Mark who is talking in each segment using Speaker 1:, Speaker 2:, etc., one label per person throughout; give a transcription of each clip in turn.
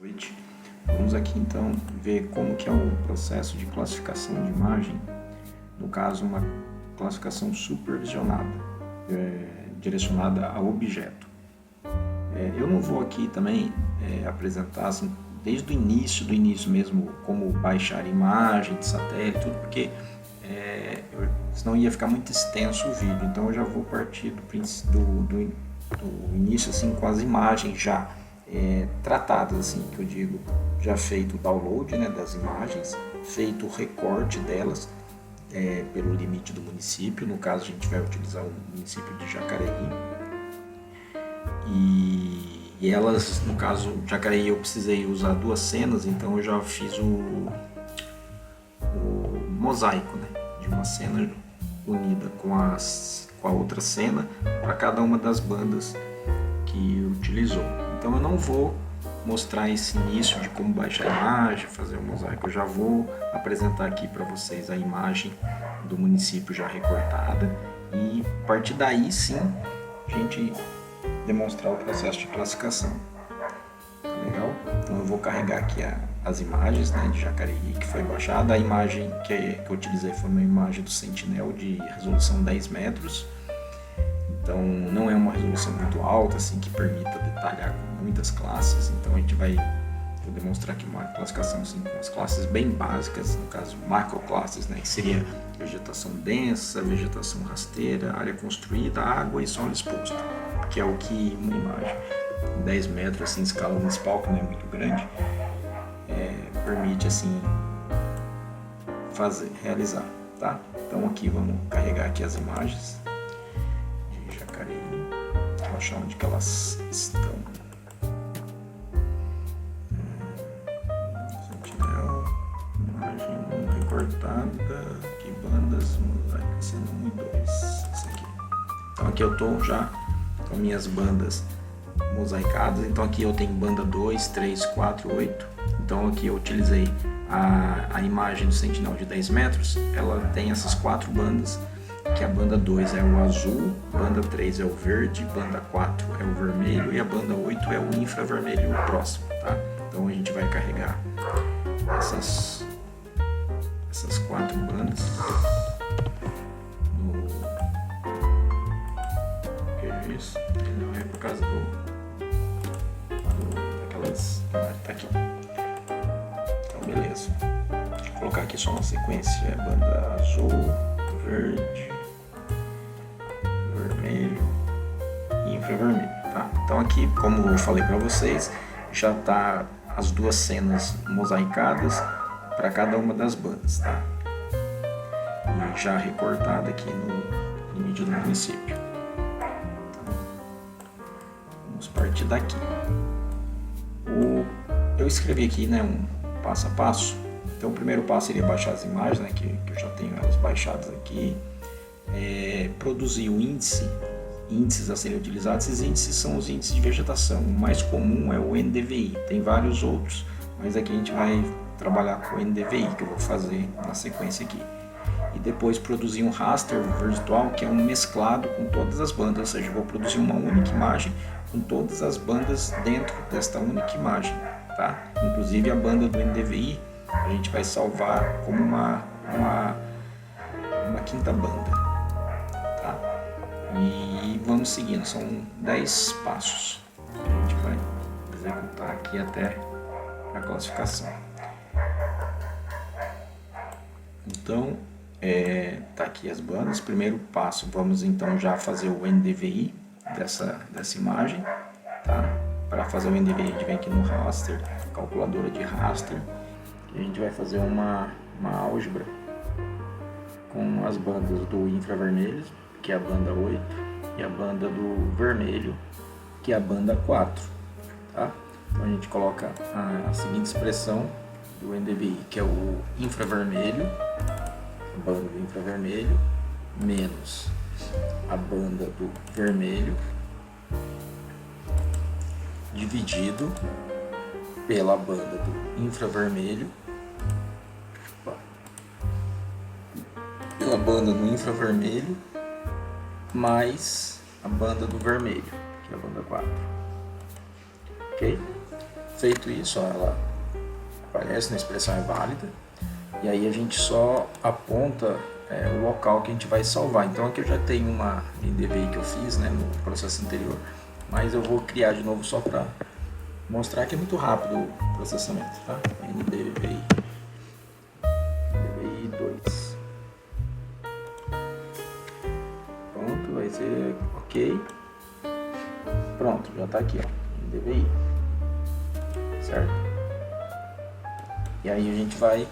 Speaker 1: noite. Vamos aqui então ver como que é o processo de classificação de imagem, no caso uma classificação supervisionada, direcionada a objeto. Eu não vou aqui também apresentar assim, desde o início mesmo, como baixar imagem de satélite, tudo, porque senão ia ficar muito extenso o vídeo. Então eu já vou partir do início assim, com as imagens já tratadas, assim, que eu digo, já feito o download, né, das imagens, feito o recorte delas pelo limite do município. No caso a gente vai utilizar o município de Jacareí, e elas, no caso Jacareí, eu precisei usar duas cenas, então eu já fiz o mosaico, né, de uma cena unida com a outra cena para cada uma das bandas que utilizou. Então eu não vou mostrar esse início de como baixar a imagem, fazer o mosaico. Eu já vou apresentar aqui para vocês a imagem do município já recortada, e a partir daí sim a gente demonstrar o processo de classificação. Tá legal? Então eu vou carregar aqui as imagens, né, de Jacareí que foi baixada. A imagem que eu utilizei foi uma imagem do Sentinel de resolução 10 metros. Então não é uma resolução muito alta, assim, que permita detalhar com muitas classes. Então a gente vai demonstrar aqui uma classificação assim, com as classes bem básicas, no caso macroclasses, né, que seria vegetação densa, vegetação rasteira, área construída, água e solo exposto, que é o que uma imagem 10 metros, assim, escala municipal, que não é muito grande, permite assim realizar, tá? Então aqui vamos carregar aqui as imagens de Jacareí, vou achar onde que elas estão. Sentinel, imagem 1 recortada, aqui bandas, mosaico, cena 1 e 2, esse aqui. Então aqui eu estou já com minhas bandas mosaicadas. Então aqui eu tenho banda 2, 3, 4, 8. Então aqui eu utilizei a imagem do Sentinel de 10 metros, ela tem essas 4 bandas, que a banda 2 é o azul, banda 3 é o verde, banda 4 é o vermelho e a banda 8 é o infravermelho próximo, tá? Então a gente vai carregar essas 4 bandas no isso, não é por causa daquelas, tá aqui. Então beleza, deixa eu colocar aqui só uma sequência: banda azul, verde, vermelho e infravermelho, tá? Então aqui, como eu falei para vocês, já tá as duas cenas mosaicadas para cada uma das bandas, tá? E já recortada aqui no limite do município. Vamos partir daqui. Eu escrevi aqui, né, um passo a passo. Então o primeiro passo seria baixar as imagens, né, que eu já tenho elas baixadas aqui. Produzir o índices a serem utilizados. Esses índices são os índices de vegetação. O mais comum é o NDVI, tem vários outros, mas aqui a gente vai trabalhar com o NDVI, que eu vou fazer na sequência aqui. E depois produzir um raster virtual, que é um mesclado com todas as bandas, ou seja, eu vou produzir uma única imagem com todas as bandas dentro desta única imagem, tá? Inclusive a banda do NDVI a gente vai salvar como uma quinta banda, tá? E vamos seguindo, são 10 passos que a gente vai executar aqui até a classificação. Então tá aqui as bandas. Primeiro passo, vamos então já fazer o NDVI dessa imagem, tá? Para fazer o NDVI a gente vem aqui no raster, calculadora de raster, e a gente vai fazer uma álgebra com as bandas do infravermelho, que é a banda 8, e a banda do vermelho, que é a banda 4, tá? Então a gente coloca a seguinte expressão do NDVI, que é o infravermelho, a banda do infravermelho, menos a banda do vermelho, dividido pela banda do infravermelho, mais a banda do vermelho, que é a banda 4. Ok? Feito isso, ó, ela aparece na expressão é válida, e aí a gente só aponta o local que a gente vai salvar. Então aqui eu já tenho uma NDVI que eu fiz, né, no processo anterior, mas eu vou criar de novo só para mostrar que é muito rápido o processamento, tá? NDVI 2. Pronto, vai ser ok. Pronto, já está aqui, ó, NDVI, certo? E aí a gente vai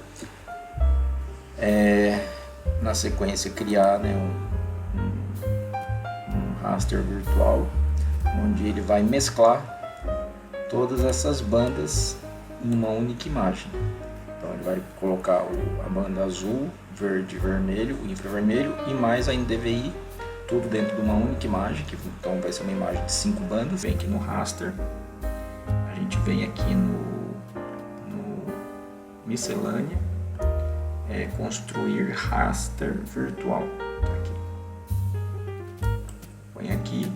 Speaker 1: na sequência criar, né, um raster virtual onde ele vai mesclar todas essas bandas em uma única imagem. Então ele vai colocar a banda azul, verde, vermelho, o infravermelho e mais a NDVI, tudo dentro de uma única imagem, que então vai ser uma imagem de 5 bandas. Vem aqui no raster, a gente vem aqui no miscelânea, construir raster virtual, tá aqui. Põe aqui.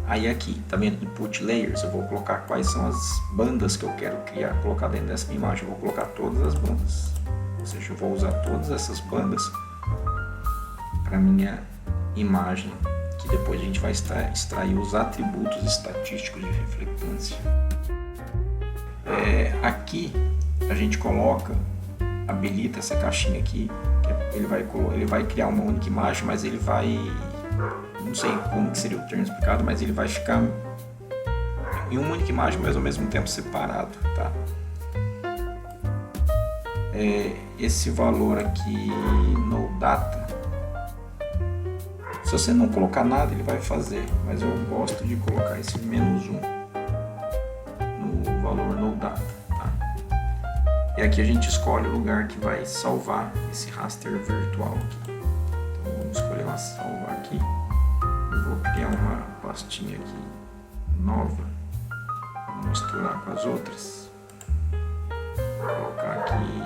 Speaker 1: Aí aqui, tá vendo? Input layers, eu vou colocar quais são as bandas que eu quero colocar dentro dessa imagem. Eu vou colocar todas as bandas, ou seja, eu vou usar todas essas bandas para minha imagem, que depois a gente vai extrair os atributos estatísticos de reflectância. Aqui a gente habilita essa caixinha aqui, que ele vai criar uma única imagem, mas ele vai, não sei como que seria o termo explicado, mas ele vai ficar em uma única imagem, mas ao mesmo tempo separado, tá? Esse valor aqui no data, se você não colocar nada ele vai fazer, mas eu gosto de colocar esse -1 no valor no data, tá? E aqui a gente escolhe o lugar que vai salvar esse raster virtual aqui. Então vamos escolher uma salvar aqui. Eu vou criar uma pastinha aqui nova, vou misturar com as outras. Vou colocar aqui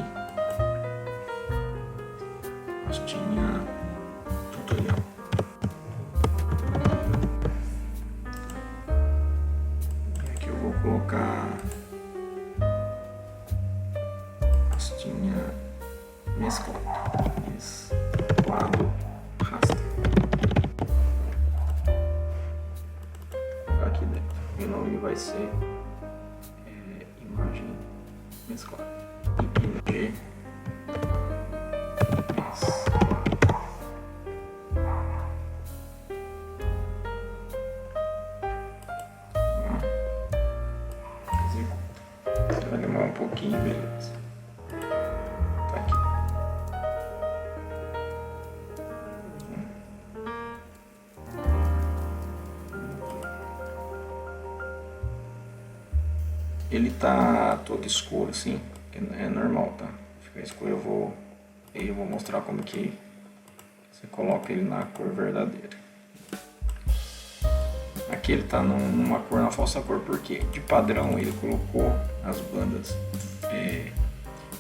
Speaker 1: pastinha tutorial. E aqui eu vou colocar pastinha mesclado raster. Aqui dentro, e o nome vai ser imagem mesclada. IPG vai demorar um pouquinho, beleza. Tá aqui. Ele tá todo escuro assim, é normal, tá? Fica escuro, eu vou mostrar como que você coloca ele na cor verdadeira. Aqui ele tá numa cor, na falsa cor, porque de padrão ele colocou as bandas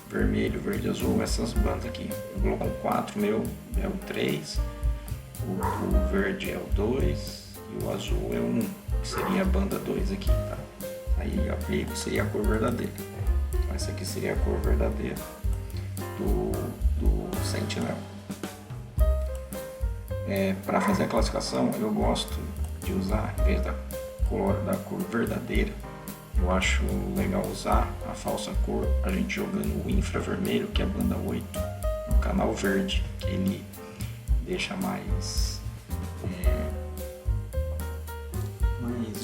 Speaker 1: vermelho, verde, azul, essas bandas aqui. Eu coloquei o 4, meu é o 3, o verde é o 2 e o azul é o 1, que seria a banda 2 aqui, tá? Aí a verde seria a cor verdadeira. Então essa aqui seria a cor verdadeira do Sentinel. Para fazer a classificação, eu gosto de usar, em vez da cor verdadeira, eu acho legal usar a falsa cor, a gente jogando o infravermelho, que é a banda 8, no canal verde, que ele deixa mais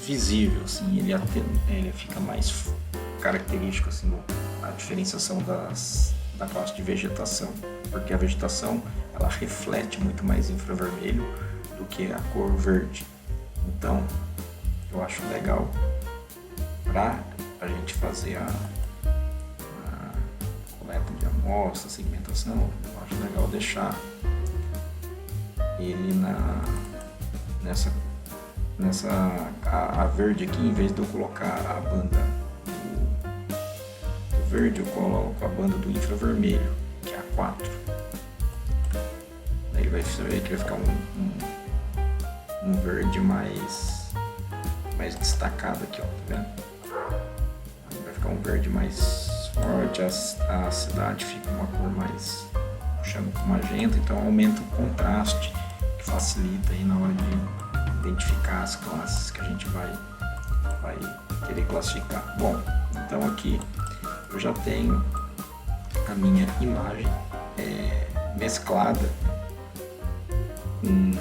Speaker 1: visível, assim, ele fica mais característico, assim, a diferenciação da classe de vegetação, porque a vegetação ela reflete muito mais infravermelho do que a cor verde. Então eu acho legal para a gente fazer a coleta de amostra, segmentação, eu acho legal deixar ele a verde aqui, em vez de eu colocar a banda do verde, eu coloco a banda do infravermelho, que é a 4. Daí você vai ver que vai ficar um verde mais destacado aqui, ó, tá vendo? Vai ficar um verde mais forte, a cidade fica uma cor mais puxando para magenta, então aumenta o contraste, que facilita aí na hora de identificar as classes que a gente vai querer classificar. Bom, então aqui eu já tenho a minha imagem mesclada com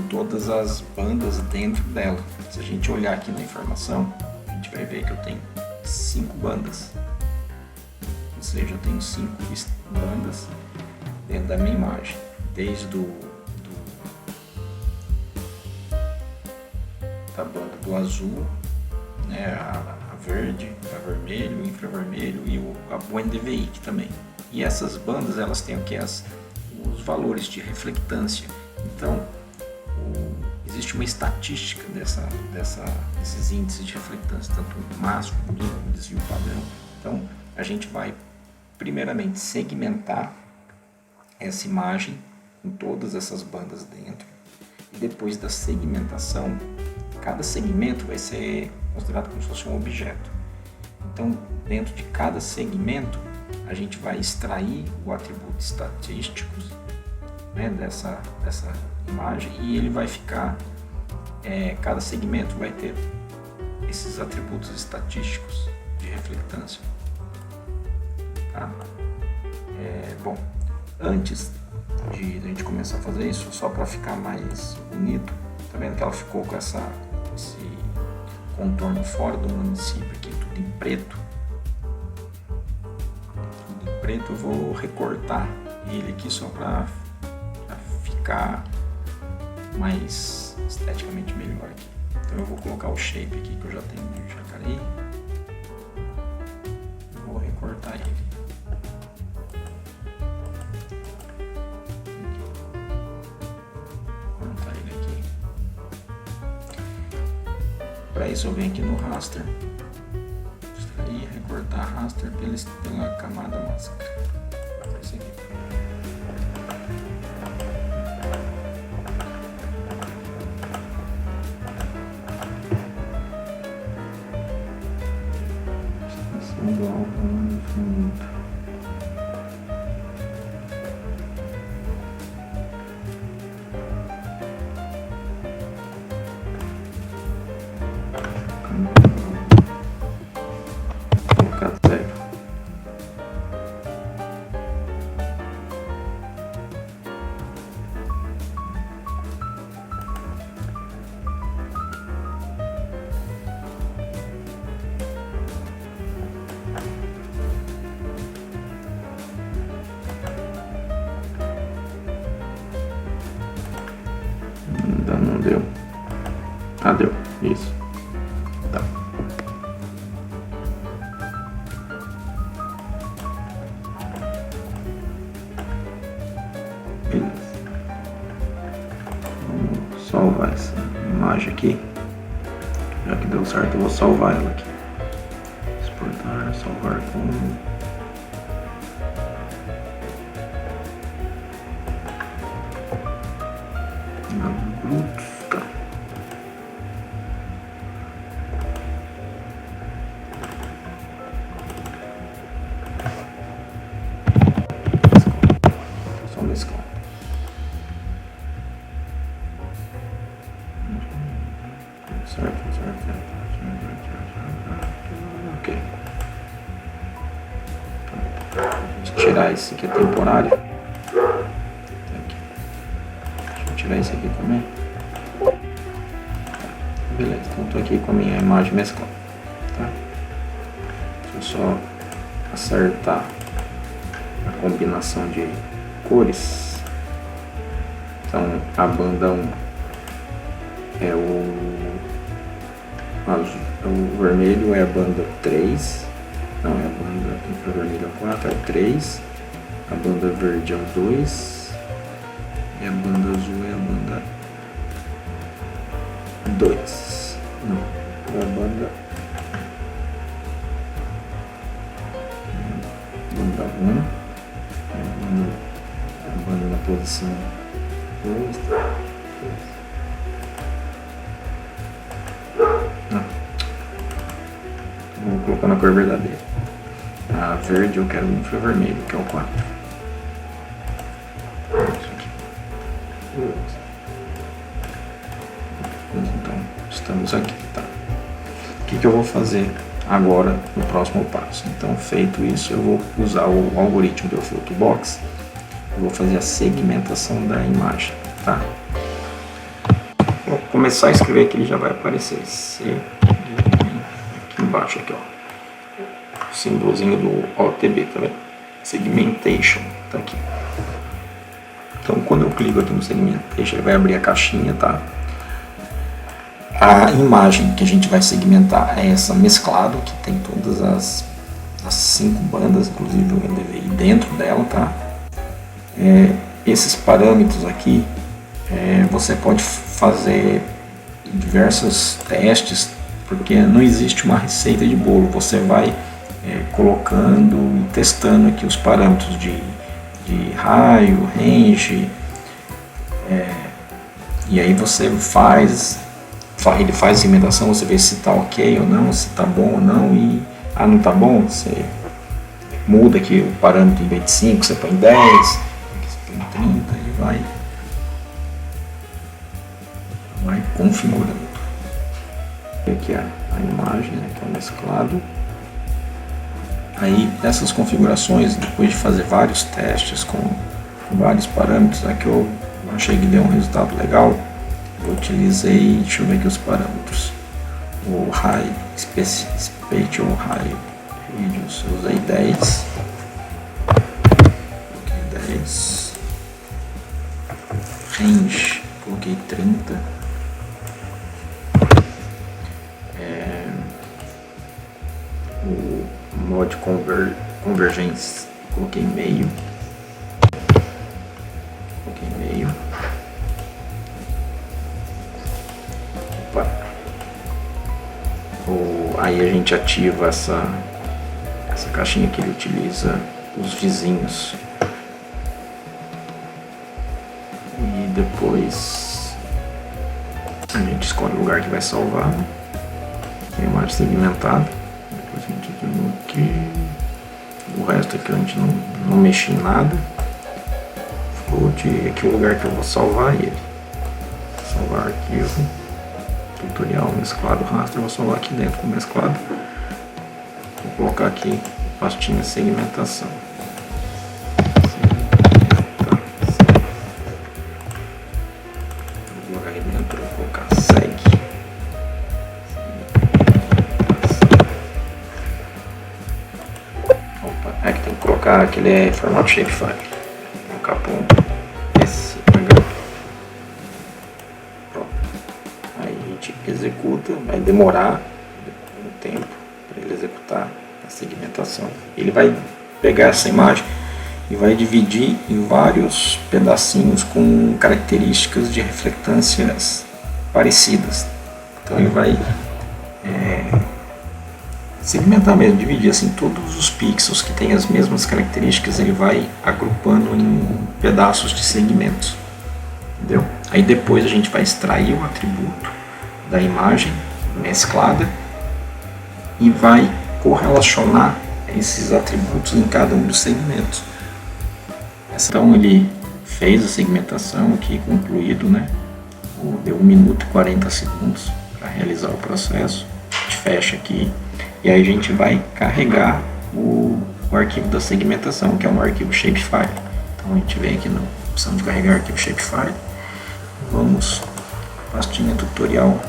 Speaker 1: todas as bandas dentro dela. Se a gente olhar aqui na informação, a gente vai ver que eu tenho 5 bandas, ou seja, eu tenho 5 bandas dentro da minha imagem, desde da banda do azul, né, a verde, a vermelho, o infravermelho e o NDVI também. E essas bandas, elas têm o que? Os valores de reflectância. Então, existe uma estatística desses índices de reflectância, tanto máximo, mínimo, desvio padrão. Então, a gente vai primeiramente segmentar essa imagem com todas essas bandas dentro, e depois da segmentação, cada segmento vai ser considerado como se fosse um objeto. Então, dentro de cada segmento, a gente vai extrair o atributo estatísticos, né, dessa imagem, e ele vai ficar, cada segmento vai ter esses atributos estatísticos de reflectância. Tá? Bom, antes de a gente começar a fazer isso, só para ficar mais bonito, tá vendo que ela ficou com esse contorno fora do município aqui, tudo em preto. Tudo em preto, eu vou recortar ele aqui só para ficar mais esteticamente melhor aqui. Então eu vou colocar o shape aqui que eu já tenho de Jacareí. Vou recortar ele. Cortar ele aqui. Para isso eu venho aqui no raster, extrair, recortar raster pela camada máscara. Esse aqui. Do álbum no fundo. Colocar 0. Ainda não deu. Ah, deu. Isso. Tá. Beleza. Vamos salvar essa imagem aqui. Já que deu certo, eu vou salvar ela aqui. Exportar, salvar como... Tá. Só mesclar. Certo. Ok. Vamos tirar esse aqui, é temporário. Deixa eu tirar esse aqui também. Beleza, então estou aqui com a minha imagem mesclada. Tá? Deixa eu só acertar a combinação de cores. Então a banda 1 é o vermelho é a banda 3, não, é a banda infravermelho 4, é 3, a banda verde é o 2 e a banda azul é a banda 2. Não, é a banda 1, a banda na posição 2, 3. Não. Vou colocando a cor verdadeira. A verde eu quero infravermelho, que é o 4. Então, estamos aqui, tá? O que eu vou fazer agora no próximo passo? Então, feito isso, eu vou usar o algoritmo do Flutebox. Eu vou fazer a segmentação da imagem, tá? Vou começar a escrever aqui, ele já vai aparecer. Aqui embaixo, aqui, ó. O símbolozinho do OTB, tá vendo? Segmentation, tá aqui. Então, quando eu clico aqui no Segmentation, ele vai abrir a caixinha, tá? A imagem que a gente vai segmentar é essa mesclado, que tem todas as 5 bandas, inclusive o NDVI dentro dela, tá? Esses parâmetros aqui, você pode fazer diversos testes, porque não existe uma receita de bolo. Você vai colocando e testando aqui os parâmetros de raio, range, e aí você ele faz a segmentação, você vê se está ok ou não, se está bom ou não, e não está bom, você muda aqui o parâmetro, em vez de 5 você põe 10, aqui você põe 30 e vai configurando. Aqui a imagem, né, que é o mesclado. Aí essas configurações, depois de fazer vários testes com vários parâmetros, aqui eu achei que deu um resultado legal. Eu utilizei, deixa eu ver aqui os parâmetros, o High Spatial High Radius, eu usei 10, coloquei 10, Range, coloquei 30, o Mode Convergence, coloquei meio, aí a gente ativa essa caixinha que ele utiliza os vizinhos, e depois a gente escolhe o lugar que vai salvar, né? Tem a imagem segmentada, depois a gente ativa aqui, o resto aqui a gente não mexe em nada. Aqui o lugar que eu vou salvar ele, salvar arquivo, tutorial mesclado raster, eu vou salvar aqui dentro do mesclado. Vou colocar aqui pastinha segmentação. Vou colocar aí dentro, vou colocar segue. Opa, é que tem que colocar que ele é formato shapefile. Vou colocar ponto SH. Pronto. Aí a gente executa, vai demorar um tempo para ele executar a segmentação. Ele vai pegar essa imagem e vai dividir em vários pedacinhos com características de reflectâncias parecidas. Então ele vai segmentar mesmo, dividir assim todos os pixels que têm as mesmas características, ele vai agrupando em pedaços de segmentos. Entendeu? Aí depois a gente vai extrair o atributo da imagem mesclada e vai correlacionar esses atributos em cada um dos segmentos. Então ele fez a segmentação aqui, concluído, né? Deu 1 minuto e 40 segundos para realizar o processo. A gente fecha aqui e aí a gente vai carregar o arquivo da segmentação, que é um arquivo shapefile. Então a gente vem aqui na opção de carregar arquivo shapefile. Vamos, pastinha tutorial,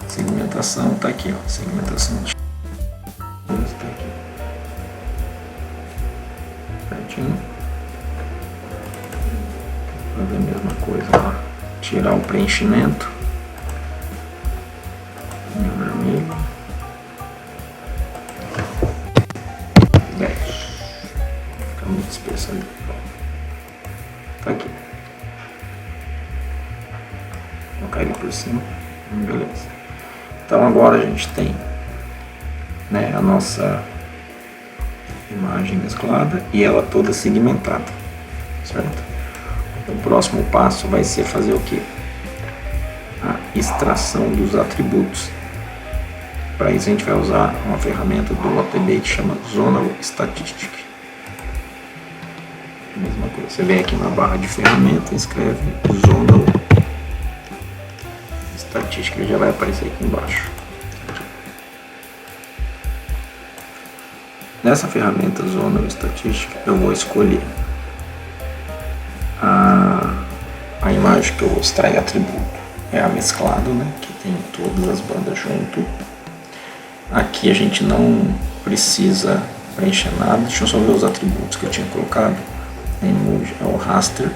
Speaker 1: segmentação, tá aqui, ó, segmentação. Está aqui, certinho. Fazer a mesma coisa lá, tirar o preenchimento, vermelho, 10, fica muito espesso ali, tá aqui. Vou colocar ele por cima, beleza. Então agora a gente tem, né, a nossa imagem mesclada e ela toda segmentada, certo? O próximo passo vai ser fazer o que? A extração dos atributos. Para isso a gente vai usar uma ferramenta do OTB que chama Zonal Statistic. Mesma coisa, você vem aqui na barra de ferramenta e escreve Zonal Statistic, ele já vai aparecer aqui embaixo. Nessa ferramenta Zonal Statistic eu vou escolher a imagem que eu vou extrair atributo. É a mesclado, né, que tem todas as bandas junto. Aqui a gente não precisa preencher nada, deixa eu só ver os atributos que eu tinha colocado. A image é o raster,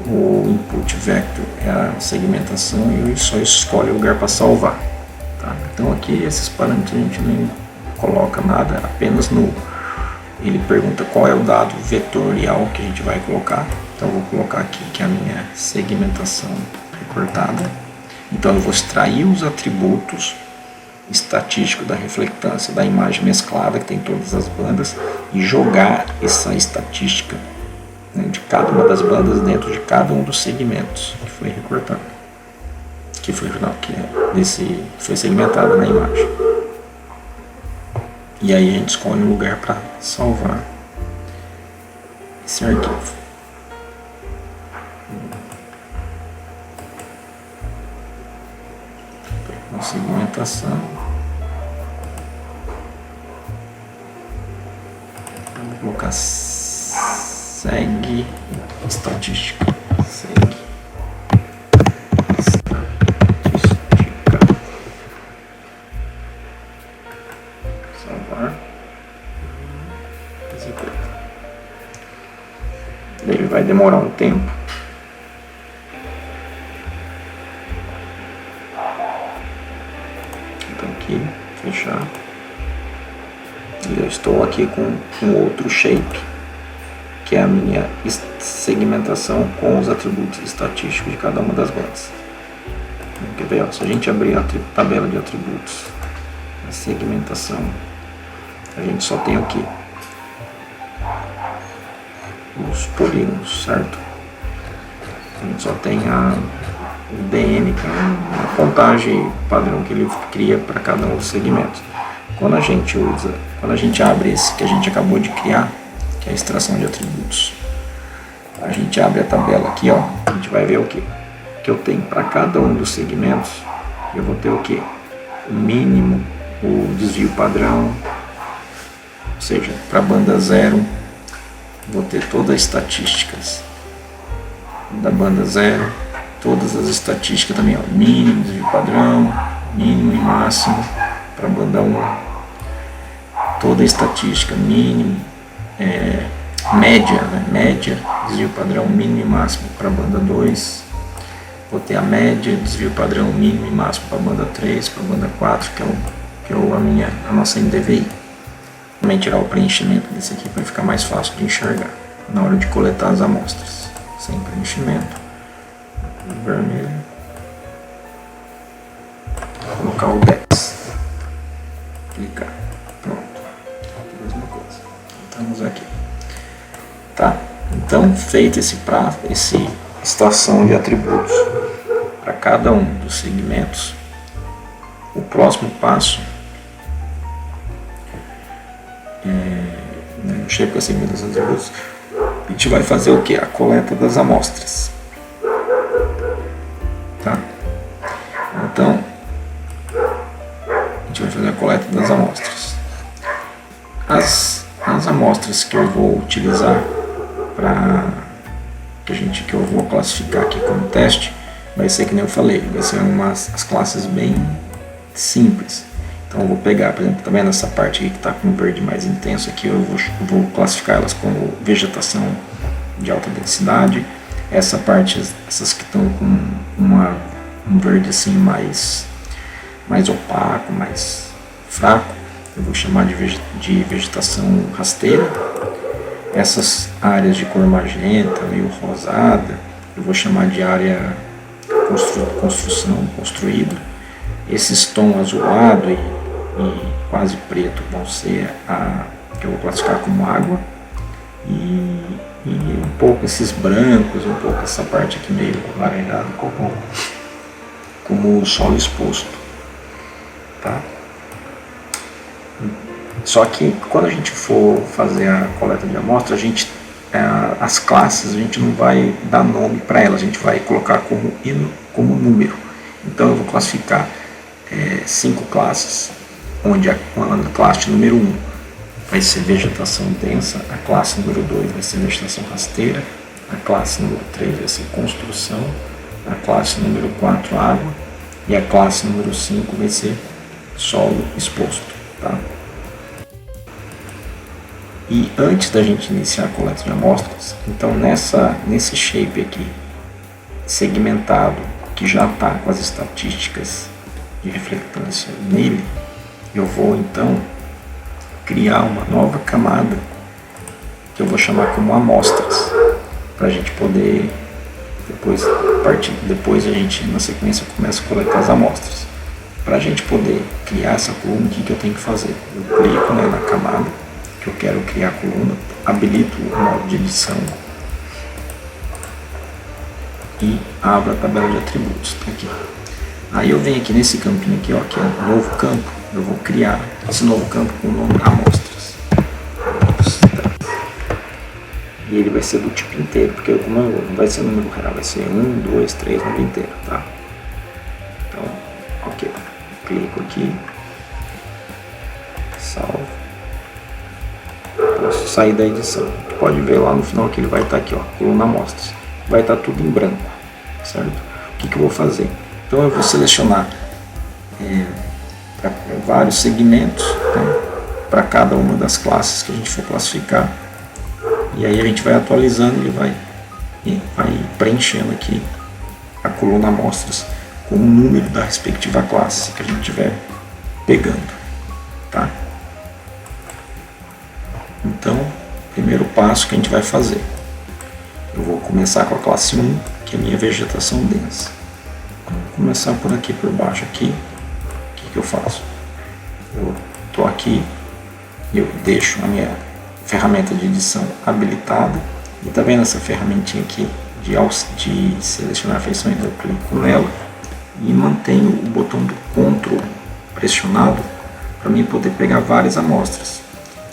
Speaker 1: o input vector é a segmentação e eu só escolho o lugar para salvar. Tá? Então aqui esses parâmetros a gente nem coloca nada, apenas ele pergunta qual é o dado vetorial que a gente vai colocar. Então eu vou colocar aqui que é a minha segmentação recortada. Então eu vou extrair os atributos estatísticos da reflectância da imagem mesclada, que tem todas as bandas, e jogar essa estatística, né, de cada uma das bandas dentro de cada um dos segmentos que foi recortado. Que foi segmentado na imagem. E aí a gente escolhe um lugar para salvar esse arquivo. Segmentação. Vou colocar segue estatística. Segue estatística. Salvar. Executa. Ele vai demorar um tempo. Fechar. E eu estou aqui com um outro shape, que é a minha segmentação com os atributos estatísticos de cada uma das bandas. Quer ver? Ó, se a gente abrir a tabela de atributos, a segmentação, a gente só tem aqui os polígonos, certo? A gente só tem o DN, que é uma contagem padrão que ele cria para cada um dos segmentos. Quando a gente abre esse que a gente acabou de criar, que é a extração de atributos, a gente abre a tabela aqui, ó, a gente vai ver o que eu tenho para cada um dos segmentos. Eu vou ter o que? O mínimo, o desvio padrão, ou seja, para a banda 0, vou ter todas as estatísticas da banda 0, todas as estatísticas também, ó, mínimo, desvio padrão, mínimo e máximo para a banda 1, toda a estatística, mínimo, média, né? Média, desvio padrão, mínimo e máximo para a banda 2, vou ter a média, desvio padrão, mínimo e máximo para a banda 3, para a banda 4, que é a nossa NDVI. Também tirar o preenchimento desse aqui para ficar mais fácil de enxergar na hora de coletar as amostras, sem preenchimento. Vermelho, vou colocar o DEX, clicar, pronto, mesma coisa, estamos aqui, tá? Então, feito esse extração de atributos para cada um dos segmentos, o próximo passo no shape com a segmentação de atributos, a gente vai fazer o que? A coleta das amostras. Tá? Então, a gente vai fazer a coleta das amostras. As amostras que eu vou utilizar que eu vou classificar aqui como teste, vai ser, que nem eu falei, vai ser as classes bem simples. Então eu vou pegar, por exemplo, também nessa parte aqui que está com verde mais intenso aqui, eu vou classificar elas como vegetação de alta densidade. Essa parte, essas que estão com um verde assim mais opaco, mais fraco, eu vou chamar de vegetação rasteira. Essas áreas de cor magenta, meio rosada, eu vou chamar de área construção construída. Esses tons azulado e quase preto vão ser que eu vou classificar como água. E um pouco esses brancos, um pouco essa parte aqui meio alaranjada como solo exposto, tá? Só que quando a gente for fazer a coleta de amostra, as classes a gente não vai dar nome para elas, a gente vai colocar como número. Então eu vou classificar 5 classes, onde a classe número 1 vai ser vegetação densa, a classe número 2 vai ser vegetação rasteira, a classe número 3 vai ser construção, a classe número 4 água e a classe número 5 vai ser solo exposto. Tá? E antes da gente iniciar a coleta de amostras, então nesse shape aqui, segmentado, que já está com as estatísticas de reflectância nele, eu vou então criar uma nova camada que eu vou chamar como amostras, para a gente poder depois a gente na sequência começa a coletar as amostras. Para a gente poder criar essa coluna, o que eu tenho que fazer? Eu clico na camada que eu quero criar a coluna, habilito o modo de edição e abro a tabela de atributos. Tá aqui. Aí eu venho aqui nesse campinho aqui, ó, que é um novo campo. Eu vou criar esse novo campo com o nome amostras. E ele vai ser do tipo inteiro, porque como não vai ser número real, vai ser 1, 2, 3, número inteiro, tá? Então, ok. Clico aqui, salvo. Posso sair da edição. Pode ver lá no final que ele vai estar aqui, ó, coluna amostras. Vai estar tudo em branco, certo? O que eu vou fazer? Então eu vou selecionar vários segmentos, né, para cada uma das classes que a gente for classificar. E aí a gente vai atualizando, ele vai preenchendo aqui a coluna amostras com o número da respectiva classe que a gente estiver pegando, tá? Então, primeiro passo que a gente vai fazer, eu vou começar com a classe 1, que é a minha vegetação densa. Vou começar por aqui, por baixo aqui. O que eu faço? Eu estou aqui, eu deixo a minha ferramenta de edição habilitada, e tá vendo essa ferramentinha aqui de selecionar feições? Eu clico nela e mantenho o botão do Ctrl pressionado para mim poder pegar várias amostras.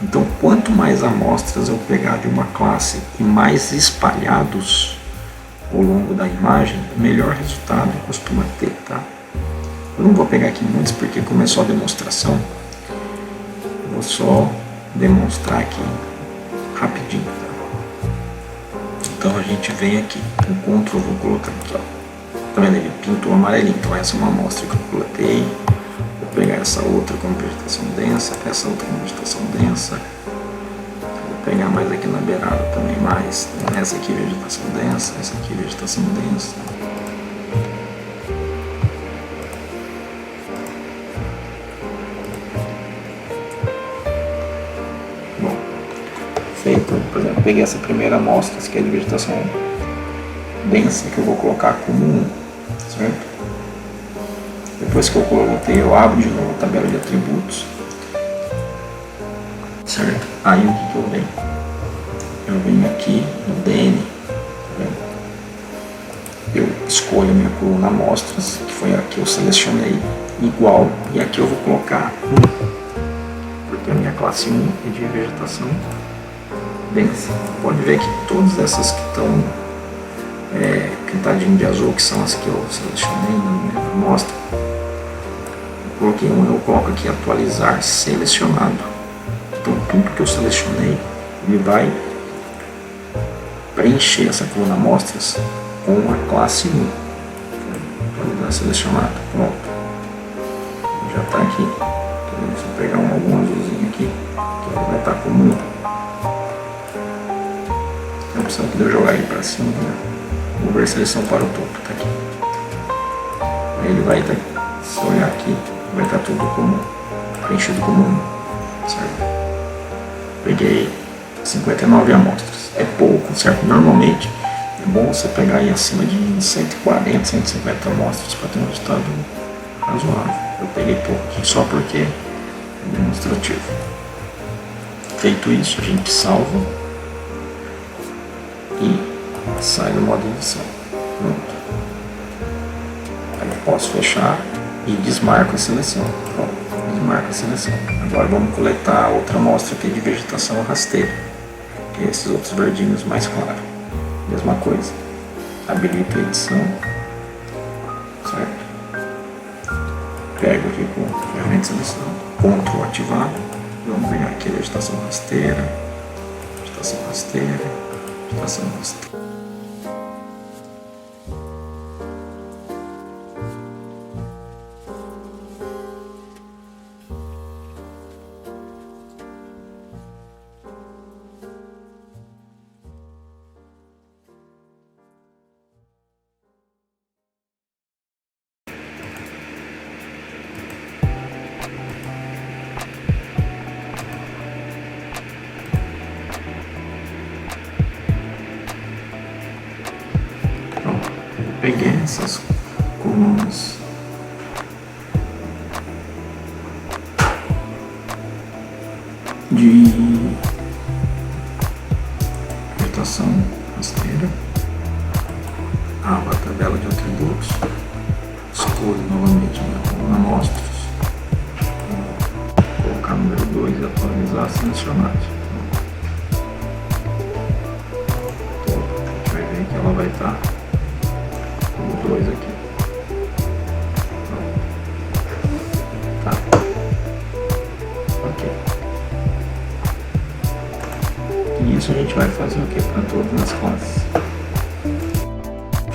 Speaker 1: Então, quanto mais amostras eu pegar de uma classe e mais espalhados ao longo da imagem, melhor resultado costuma ter, tá? Eu não vou pegar aqui muitos porque como é só demonstração, eu vou só demonstrar aqui rapidinho, tá? Então a gente vem aqui, com Ctrl eu vou colocar aqui, ó. Tá vendo? Ele pintou amarelinho, então essa é uma amostra que eu coletei. Vou pegar essa outra com vegetação densa, essa outra com vegetação densa. Vou pegar mais aqui na beirada também mais. Essa aqui vegetação densa, essa aqui vegetação densa. Bom, feito, por exemplo, peguei essa primeira amostra, que é de vegetação densa, que eu vou colocar como 1, certo? Depois que eu coloquei, eu abro de novo a tabela de atributos, certo? Aí o que eu venho? Eu venho aqui no DN, tá vendo? Eu escolho a minha coluna amostras, que foi a que eu selecionei, igual, e aqui eu vou colocar 1, porque a minha classe 1 é de vegetação densa. Pode ver que todas essas que estão pintadinho de azul, que são as que eu selecionei na minha amostra, eu coloquei eu coloco aqui atualizar selecionado. Então tudo que eu selecionei, ele vai preencher essa coluna amostras com a classe 1. Atualizar selecionado, pronto. Já está aqui. Então, se eu pegar algum azulzinho aqui, que ele vai estar como 1. Tem a opção aqui de eu jogar ele para cima, né? Vou ver seleção para o topo, tá aqui. Aí ele vai estar, se eu olhar aqui, vai estar tudo como preenchido como 1, certo? Peguei 59 amostras, é pouco, certo? Normalmente é bom você pegar aí acima de 140, 150 amostras para ter um resultado razoável. Eu peguei pouco aqui só porque é demonstrativo. Feito isso, a gente salva e sai do modo edição. Pronto. Aí eu posso fechar e desmarco a seleção. Pronto, desmarco a seleção. Agora Agora vamos coletar outra amostra aqui de vegetação rasteira, que é esses outros verdinhos mais claros. Mesma coisa, habilito a edição, certo? Pego aqui com a ferramenta de seleção, Ctrl ativar, vamos ver aqui a vegetação rasteira, vegetação rasteira, vegetação rasteira. Peguei essas colunas de vegetação rasteira, abro a tabela de atributos, escolho novamente minha coluna amostras, vou colocar o número 2 e atualizar selecionado. Então, a gente vai ver que ela vai estar 2 aqui. Tá. Ok. E isso a gente vai fazer o que para todas as classes.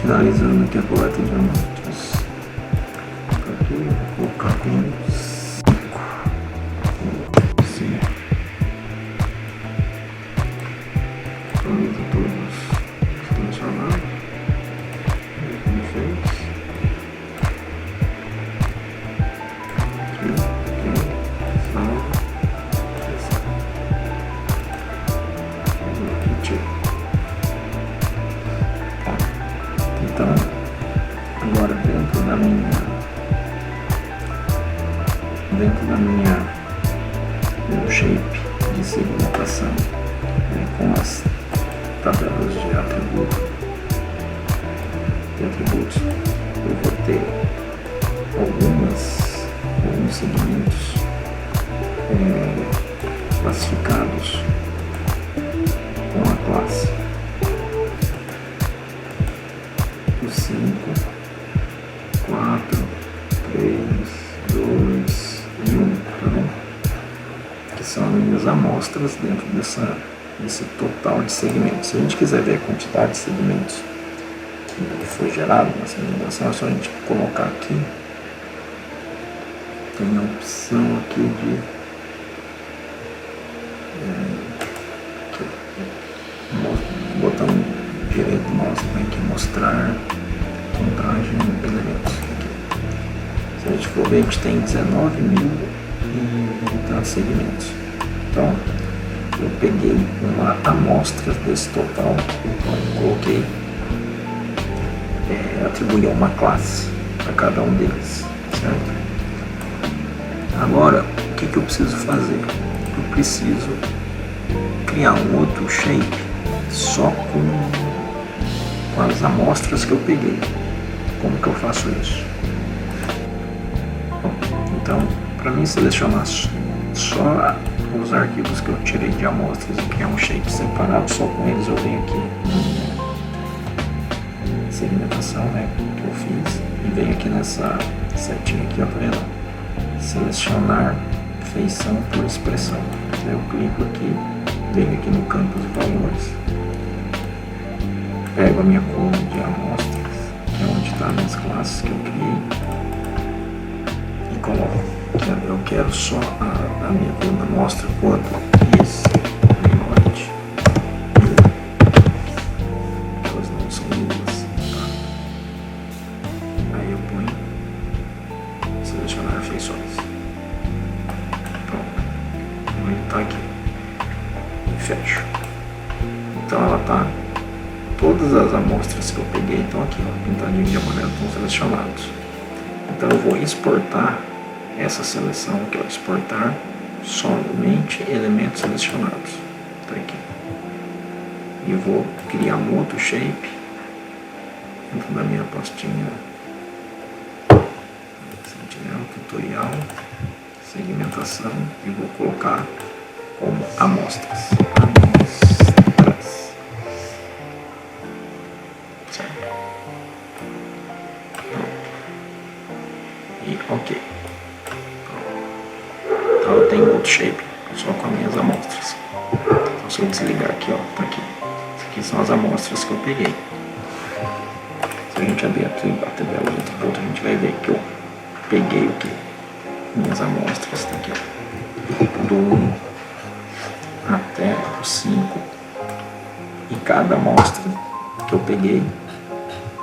Speaker 1: Finalizando aqui a coleta de amostras. Aqui eu vou colocar com 5. Sim. Atualiza todos selecionados. Então, agora dentro do meu shape de segmentação, com as tabelas de atributos, eu vou ter alguns segmentos classificados com a classe 5, 4, 3, 2 e 1, tá bom? Que são as minhas amostras dentro desse total de segmentos. Se a gente quiser ver a quantidade de segmentos que foi gerado na segmentação, é só a gente colocar aqui. Tem a opção aqui de botão direito nosso, tem que mostrar contagem de elementos aqui. Se a gente for ver, a gente tem 19.000 segmentos. Então, eu peguei uma amostra desse total, coloquei, atribuí uma classe para cada um deles, certo? Agora, o que eu preciso fazer? Eu preciso criar um outro shape só com as amostras que eu peguei. Como que eu faço isso? Bom, então, para mim selecionar só os arquivos que eu tirei de amostras e criar um shape separado, só com eles eu venho aqui na segmentação, né, que eu fiz, e venho aqui nessa setinha aqui, ó, tá vendo? Selecionar feição por expressão. Eu clico aqui, venho aqui no campo de valores, pego a minha coluna de amostras, que é onde está as classes que eu criei, e coloco. Eu quero só a minha coluna amostra quanto isso, remote. Elas não são duas, tá? Aí eu ponho selecionar feições. Pronto. Ele está aqui. E fecho. Então ela está. Todas as amostras que eu peguei estão aqui, ó, pintadinho de amarelo, estão selecionados. Então eu vou exportar essa seleção aqui, ó, exportar somente elementos selecionados. Tá aqui. E vou criar um outro shape dentro da minha pastinha Sentinel Tutorial segmentação e vou colocar como amostras. Certo. E ok. Então eu tenho outro shape só com as minhas amostras. Então se eu desligar aqui, ó, tá aqui. Essas aqui são as amostras que eu peguei. Se a gente abrir a tabela de atributo, a gente vai ver que eu peguei o que? Minhas amostras, tá aqui, ó, do 1 até o 5, e cada amostra que eu peguei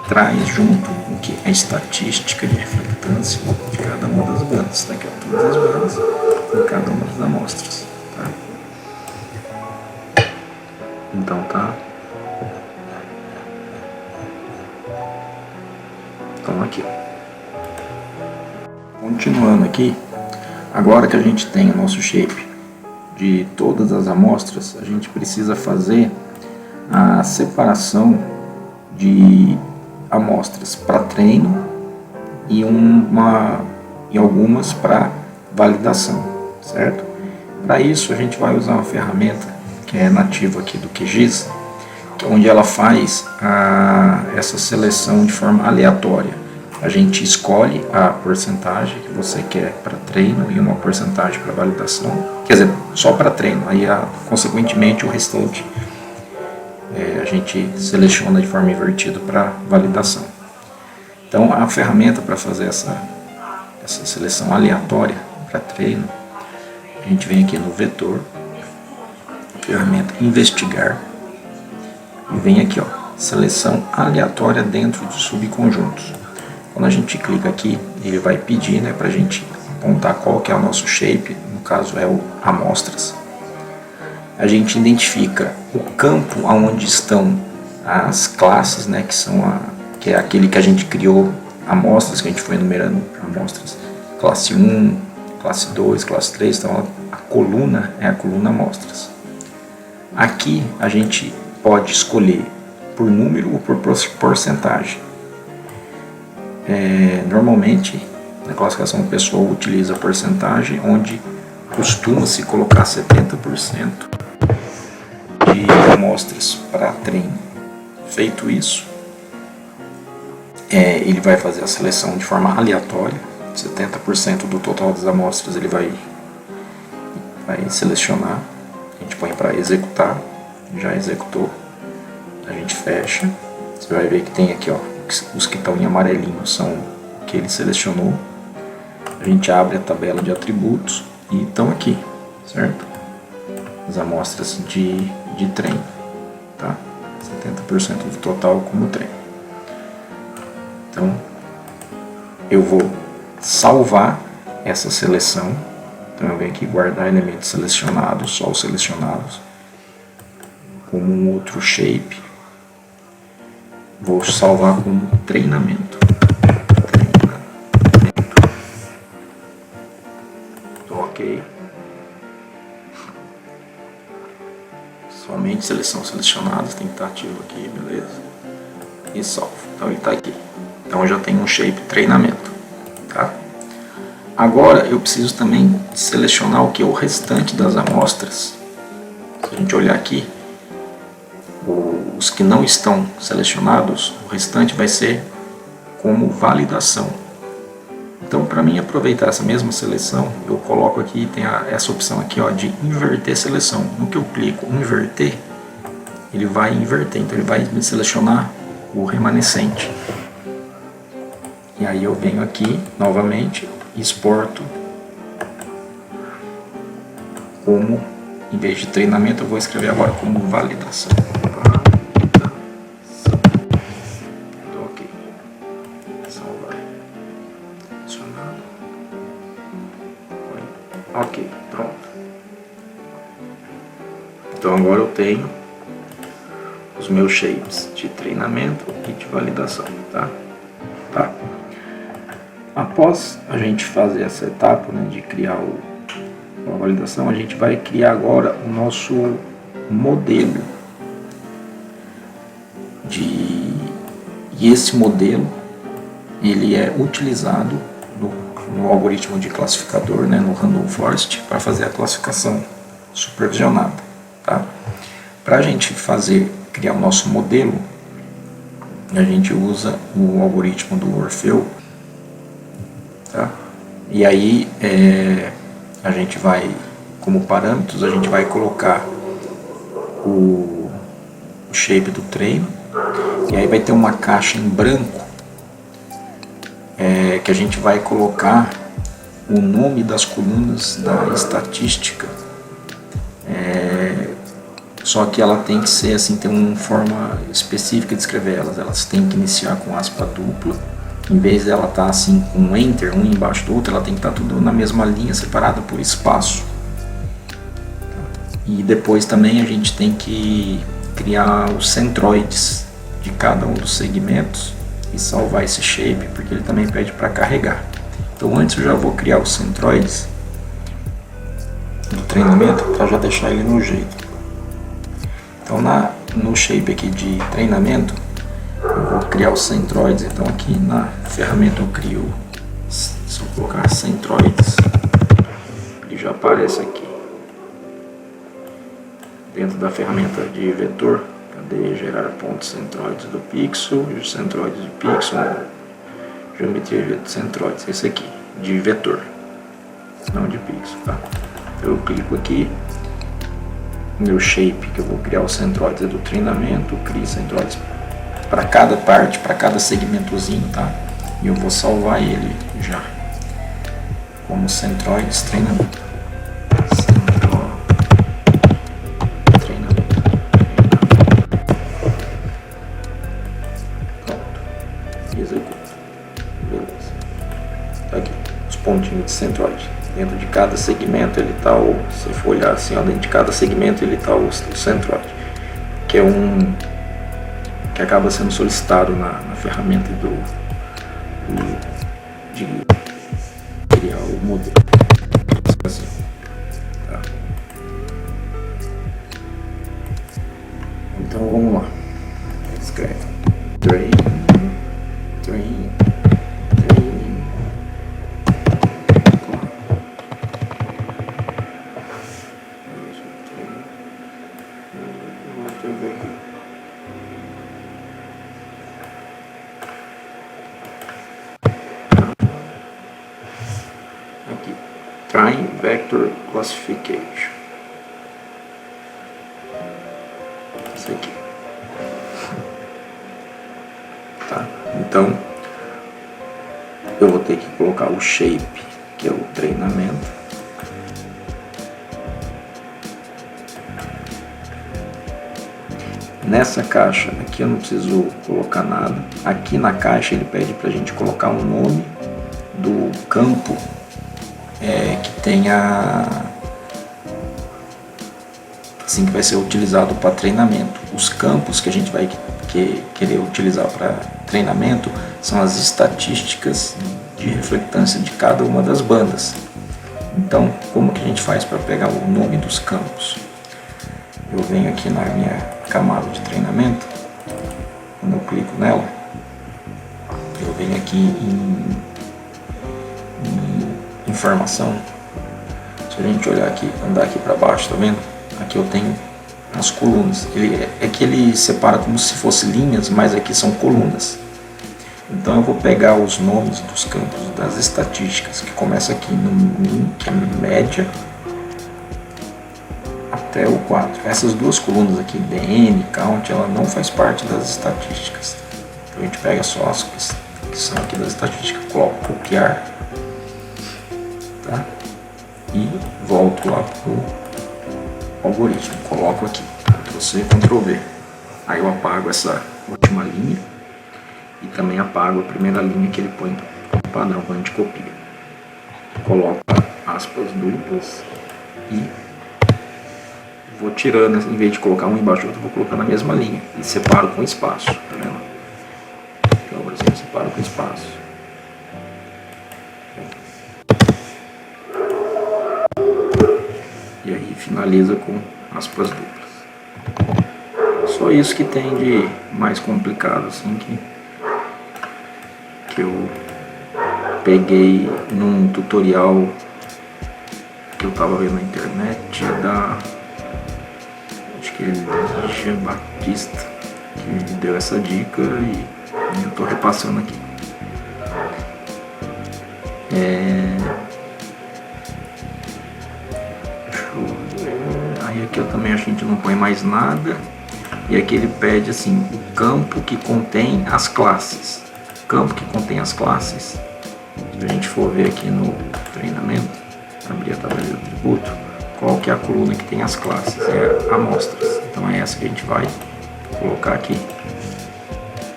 Speaker 1: traz junto o que? A estatística de reflectância de cada uma das bandas, tá aqui, ó, todas as bandas em cada uma das amostras, tá? Então tá. Então aqui, continuando aqui, agora que a gente tem o nosso shape de todas as amostras, a gente precisa fazer a separação de amostras para treino e algumas para validação, certo? Para isso a gente vai usar uma ferramenta que é nativa aqui do QGIS, onde ela faz essa seleção de forma aleatória. A gente escolhe a porcentagem que você quer para treino e uma porcentagem para validação, quer dizer, só para treino, aí consequentemente o restante a gente seleciona de forma invertida para validação. Então a ferramenta para fazer essa seleção aleatória para treino, a gente vem aqui no vetor, ferramenta investigar, e vem aqui, ó, seleção aleatória dentro de subconjuntos. Quando a gente clica aqui, ele vai pedir, né, para a gente apontar qual que é o nosso shape, no caso é o amostras. A gente identifica o campo onde estão as classes, né, que é aquele que a gente criou, amostras, que a gente foi enumerando amostras, classe 1, classe 2, classe 3, então a coluna é a coluna amostras. Aqui a gente pode escolher por número ou por porcentagem. Normalmente, na classificação pessoal utiliza a porcentagem, onde costuma-se colocar 70% de amostras para treino. Feito isso, ele vai fazer a seleção de forma aleatória, 70% do total das amostras ele vai selecionar, a gente põe para executar, já executou, a gente fecha, você vai ver que tem aqui, ó, os que estão em amarelinho são o que ele selecionou, a gente abre a tabela de atributos e estão aqui, certo? As amostras de treino, tá? 70% do total como treino. Então, eu vou salvar essa seleção, então eu venho aqui guardar elementos selecionados, só os selecionados, como um outro shape, vou salvar como treinamento. Ok. Somente seleção selecionadas, tem que estar ativo aqui, beleza? E salvo. Então ele está aqui. Então eu já tenho um shape treinamento, tá? Agora eu preciso também selecionar o que é o restante das amostras. Se a gente olhar aqui, os que não estão selecionados, o restante vai ser como validação. Então, para mim aproveitar essa mesma seleção, eu coloco aqui, tem essa opção aqui, ó, de inverter seleção. No que eu clico inverter, ele vai inverter, então ele vai me selecionar o remanescente. E aí eu venho aqui novamente, exporto como, em vez de treinamento, eu vou escrever agora como validação. Ok. Salvar. Adicionado. Ok, pronto. Então agora eu tenho os meus shapes de treinamento e de validação, tá? Após a gente fazer essa etapa, né, de criar a validação, a gente vai criar agora o nosso modelo e esse modelo ele é utilizado no no algoritmo de classificador, né, no Random Forest, para fazer a classificação supervisionada. Tá? Para a gente criar o nosso modelo, a gente usa o algoritmo do Orfeu. Tá? E aí a gente vai, como parâmetros, a gente vai colocar o shape do treino, e aí vai ter uma caixa em branco que a gente vai colocar o nome das colunas da estatística, só que ela tem que ser assim, tem uma forma específica de escrever elas têm que iniciar com aspa dupla, em vez dela estar assim com um enter, um embaixo do outro, ela tem que estar tudo na mesma linha, separada por espaço. E depois também a gente tem que criar os centroides de cada um dos segmentos e salvar esse shape, porque ele também pede para carregar. Então antes eu já vou criar os centroides do treinamento para já deixar ele no jeito. Então no shape aqui de treinamento eu vou criar os centroides. Então aqui na ferramenta eu crio, se eu colocar centroides, ele já aparece aqui dentro da ferramenta de vetor. Cadê gerar pontos centroides do pixel e os centroides de pixel, geometria de centroides, esse aqui de vetor, não de pixel. Tá? Eu clico aqui, meu shape que eu vou criar os centroides é do treinamento, crio centroides para cada parte, para cada segmentozinho, tá? E eu vou salvar ele já como centroides treinamento. Pontinho de centroide. Dentro de cada segmento ele está se for olhar assim, ó, dentro de cada segmento ele está o centroide, que é que acaba sendo solicitado na ferramenta de criar o modelo. Assim, tá? Então vamos lá. Escreve train. Aqui, Train Vector Classification. Isso aqui. Tá? Então, eu vou ter que colocar o shape, que é o treinamento. Nessa caixa aqui eu não preciso colocar nada. Aqui na caixa ele pede para a gente colocar o nome do campo que tenha, assim, que vai ser utilizado para treinamento. Os campos que a gente vai querer utilizar para treinamento são as estatísticas de reflectância de cada uma das bandas. Então, como que a gente faz para pegar o nome dos campos? Eu venho aqui na minha camada de treinamento, quando eu clico nela, eu venho aqui em informação. Se a gente olhar aqui, andar aqui para baixo, tá vendo? Aqui eu tenho as colunas. Ele separa como se fossem linhas, mas aqui são colunas. Então eu vou pegar os nomes dos campos das estatísticas, que começa aqui no min, que é média, até o 4. Essas duas colunas aqui, DN, Count, ela não faz parte das estatísticas. Então a gente pega só as que são aqui das estatísticas, coloco copiar, tá? E volto lá para o algoritmo, coloco aqui, Ctrl+C, Ctrl+V. Aí eu apago essa última linha e também apago a primeira linha que ele põe como padrão quando a gente copia. Coloco aspas duplas e vou tirando, em vez de colocar um embaixo do outro, vou colocar na mesma linha e separo com espaço, tá vendo? Então, por exemplo, separo com espaço. E aí finaliza com aspas duplas. Só isso que tem de mais complicado, assim, que eu peguei num tutorial que eu tava vendo na internet acho que é Jean Batista, que me deu essa dica e eu tô repassando aqui. Aí aqui eu também a gente não põe mais nada. E aqui ele pede assim, o campo que contém as classes. Campo que contém as classes. Se a gente for ver aqui no treinamento, abrir a tabela de atributo, qual que é a coluna que tem as classes? É amostras. Então é essa que a gente vai colocar aqui.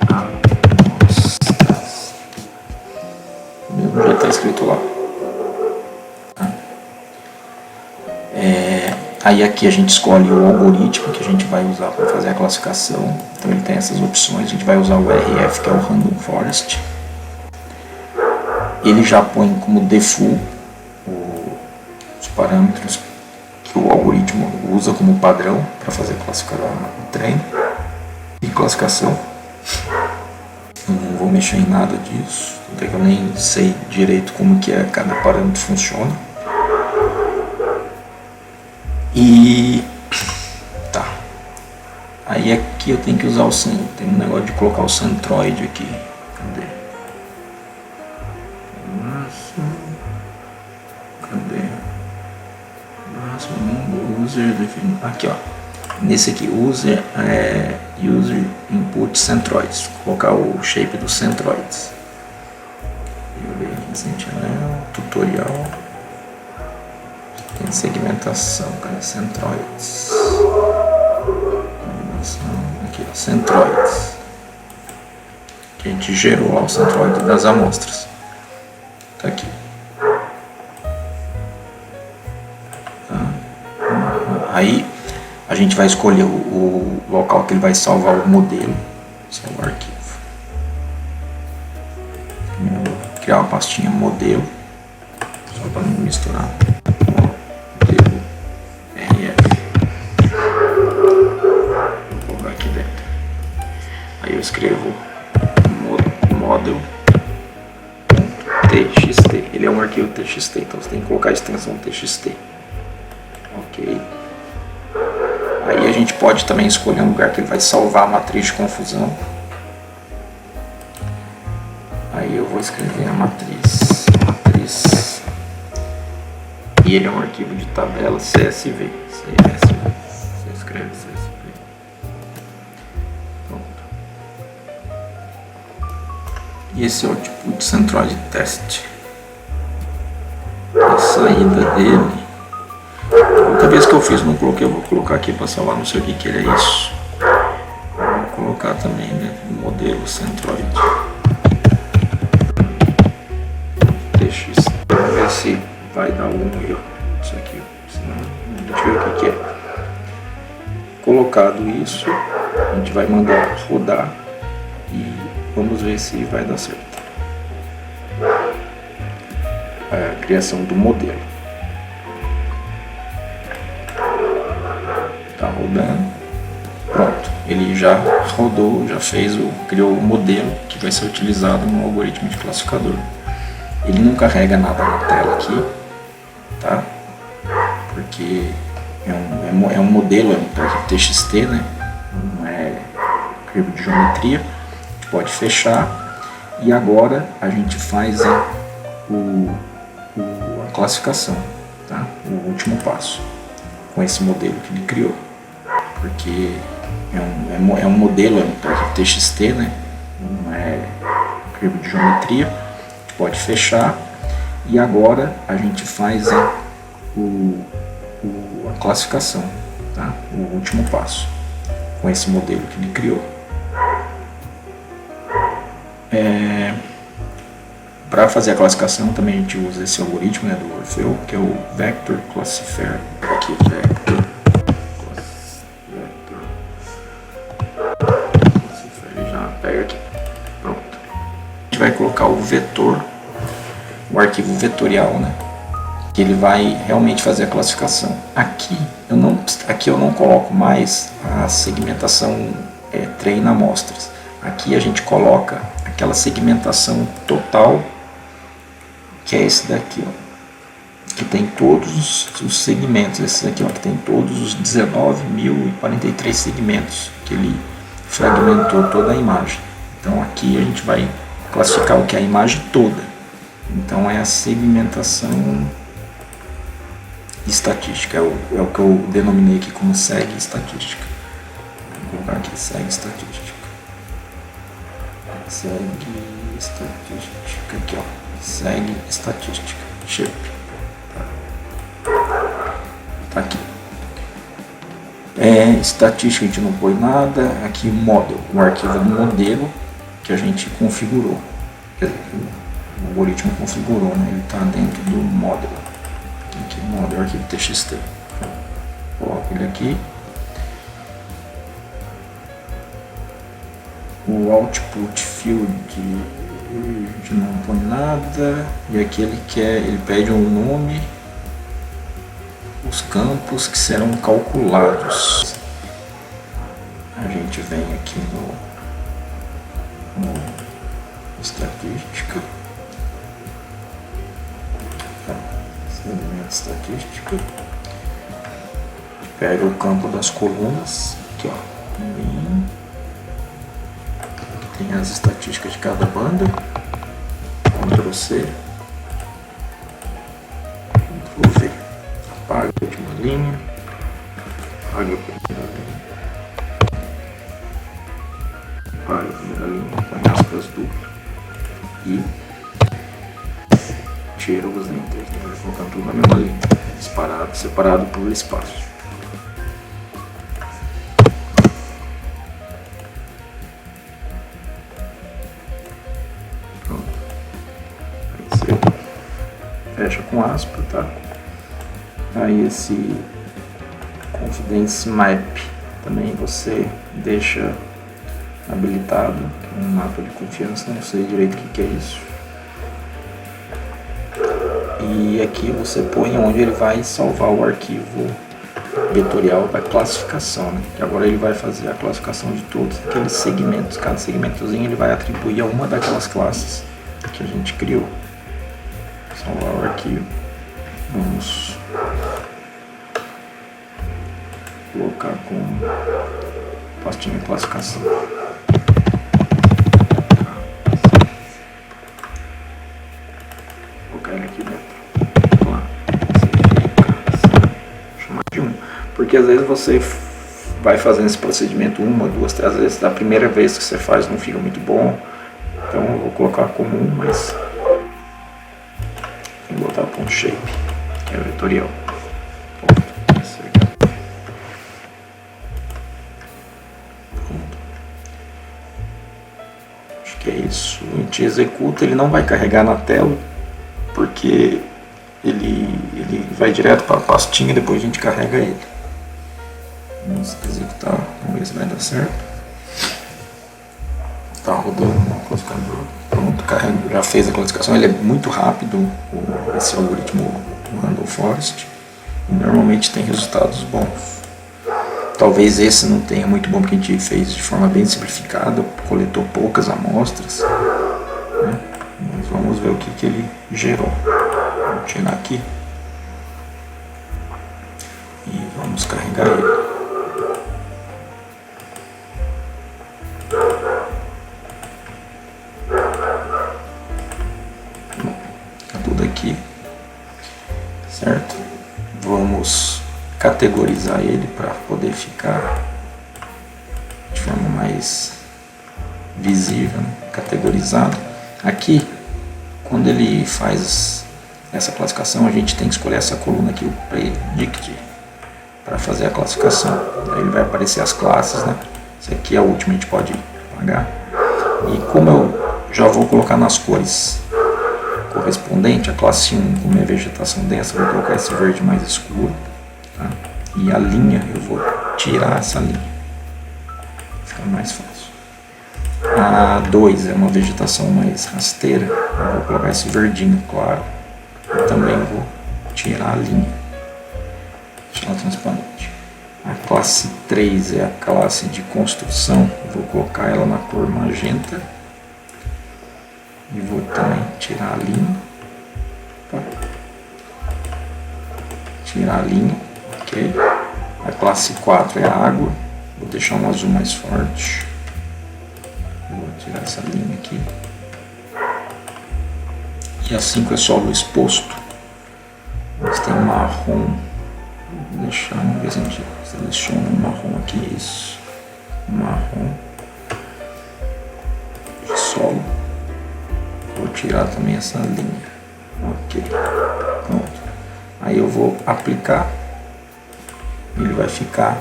Speaker 1: Amostras. Já está escrito lá. Aí aqui a gente escolhe o algoritmo que a gente vai usar para fazer a classificação. Então ele tem essas opções. A gente vai usar o RF, que é o Random Forest. Ele já põe como default os parâmetros que o algoritmo usa como padrão para fazer classificação no treino e classificação. Eu não vou mexer em nada disso, até que eu nem sei direito como que cada parâmetro funciona. E tá. Aí aqui eu tenho que usar tem um negócio de colocar o centroid aqui. Cadê? User define. Aqui, ó. Nesse aqui, user input centroids. Vou colocar o shape dos centroids. Tutorial. Tem segmentação, cara. Centroids. Aqui, ó, centroids. Que a gente gerou lá o centroid das amostras. Tá aqui. Aí a gente vai escolher o local que ele vai salvar o modelo, salvar arquivo. Criar uma pastinha modelo, só para não misturar. Modelo RF. Vou colocar aqui dentro. Aí eu escrevo model.txt. Ele é um arquivo TXT, então você tem que colocar a extensão TXT. Ok. Aí a gente pode também escolher um lugar que ele vai salvar a matriz de confusão. Aí eu vou escrever a matriz. E ele é um arquivo de tabela CSV. Você escreve CSV. Pronto. E esse é o tipo de centroid test. A saída dele. Outra vez que eu fiz não coloquei, eu vou colocar aqui para salvar, não sei o que ele é isso. Vou colocar também, né, o modelo centroid. TX. Vamos ver se vai dar aí, ó. Isso aqui, senão a gente vê o que é. Colocado isso, a gente vai mandar rodar e vamos ver se vai dar certo. A criação do modelo. Tá rodando. Pronto, ele já rodou, já criou o modelo que vai ser utilizado no algoritmo de classificador. Ele não carrega nada na tela aqui, tá? Porque é um modelo, é um arquivo TXT, né? Não é arquivo de geometria. A gente pode fechar e agora a gente faz a classificação, tá? O último passo com esse modelo que ele criou. Porque é um modelo, é um arquivo TXT, né? Não é arquivo de geometria. A gente pode fechar e agora a gente faz a classificação, tá? O último passo com esse modelo que ele criou. Para fazer a classificação também a gente usa esse algoritmo, né, do Orfeu, que é o Vector Classifier. Aqui, Vector Classifier, já pega aqui. Pronto. A gente vai colocar o vetor, o arquivo vetorial, né, que ele vai realmente fazer a classificação. Aqui eu não coloco mais a segmentação treina amostras. Aqui a gente coloca aquela segmentação total que é esse daqui, ó, que tem todos os segmentos. Esse aqui, ó, que tem todos os 19.043 segmentos, que ele fragmentou toda a imagem. Então aqui a gente vai classificar o que é a imagem toda. Então é a segmentação estatística, é o que eu denominei aqui como segue estatística. Vou colocar aqui segue estatística. Segue estatística aqui, ó. Segue estatística. Shape. Tá aqui. Estatística a gente não põe nada. Aqui model, o arquivo do modelo que a gente configurou. Quer dizer, o algoritmo configurou, né? Ele está dentro do model. Aqui, model, arquivo txt. Coloco ele aqui. O output field a gente não põe nada. E aqui ele pede um nome, os campos que serão calculados. A gente vem aqui no estatística, segmento estatística, pega o campo das colunas, aqui ó, tem as estatísticas de cada banda, Ctrl C, Ctrl V, apaga a última linha, apaga a primeira linha, apaga a primeira linha, põe aspas duplas e tira os enters, vai colocar tudo na mesma linha, separado por espaço. Fecha com aspa, tá? Aí esse confidence map também você deixa habilitado, que é um mapa de confiança, não sei direito o que é isso. E aqui você põe onde ele vai salvar o arquivo vetorial da classificação, né? Que agora ele vai fazer a classificação de todos aqueles segmentos. Cada segmentozinho ele vai atribuir a uma daquelas classes que a gente criou. Salvar o arquivo. Vamos colocar com pastinha de classificação. Vou colocar ele aqui dentro. Vamos lá. Vou chamar de 1. Porque às vezes você vai fazendo esse procedimento 1, 2, 3 vezes. Da primeira vez que você faz não fica muito bom. Então eu vou colocar como 1, mas vou botar ponto shape, que é o vetorial. Pronto. Acho que é isso. A gente executa, ele não vai carregar na tela, porque ele vai direto para a pastinha e depois a gente carrega ele. Vamos executar, vamos ver se vai dar certo. Está rodando no classificador. Pronto, já fez a classificação. Ele é muito rápido, esse algoritmo Randall Forest, e normalmente tem resultados bons. Talvez esse não tenha muito bom, porque a gente fez de forma bem simplificada, coletou poucas amostras, né? Mas vamos ver o que ele gerou. Vamos chegar aqui e vamos carregar ele. Aqui, certo? Vamos categorizar ele para poder ficar de forma mais visível, né? Categorizado. Aqui, quando ele faz essa classificação, a gente tem que escolher essa coluna aqui, o predict, para fazer a classificação. Aí ele vai aparecer as classes, né? Esse aqui é a última, a gente pode apagar. E como eu já vou colocar nas cores correspondente, a classe 1, como é vegetação densa, vou colocar esse verde mais escuro, tá? E a linha, eu vou tirar essa linha, fica mais fácil. A 2 é uma vegetação mais rasteira, eu vou colocar esse verdinho claro, e também vou tirar a linha, deixar transparente. A classe 3 é a classe de construção, eu vou colocar ela na cor magenta, e vou também tirar a linha. tirar a linha, ok? A classe 4 é a água, vou deixar um azul mais forte, vou tirar essa linha aqui. E a 5 é solo exposto, mas tem um marrom, vou deixar, vamos ver se a gente seleciona um marrom aqui, isso, um marrom de solo, vou tirar também essa linha, ok, pronto. Aí eu vou aplicar, ele vai ficar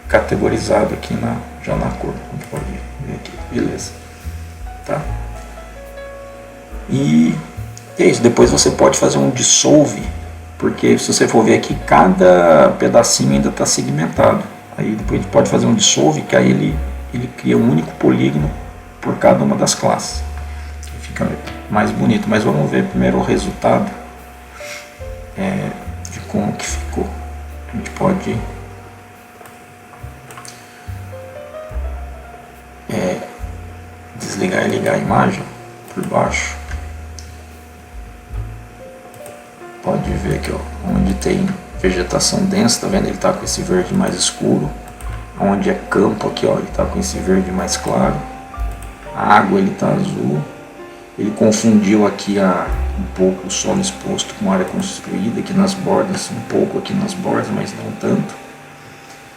Speaker 1: categorizado aqui já na cor, como pode ver aqui, beleza, tá? E é isso, depois você pode fazer um dissolve, porque se você for ver aqui, cada pedacinho ainda está segmentado. Aí depois a gente pode fazer um dissolve, que aí ele cria um único polígono por cada uma das classes. Fica mais bonito, mas vamos ver primeiro o resultado de como que ficou. A gente pode desligar e ligar a imagem por baixo. Pode ver aqui, ó, onde tem vegetação densa, tá vendo? Ele tá com esse verde mais escuro. Onde é campo aqui, ó, ele tá com esse verde mais claro. A água ele tá azul. Ele confundiu aqui um pouco o solo exposto com a área construída aqui nas bordas, um pouco aqui nas bordas, mas não tanto.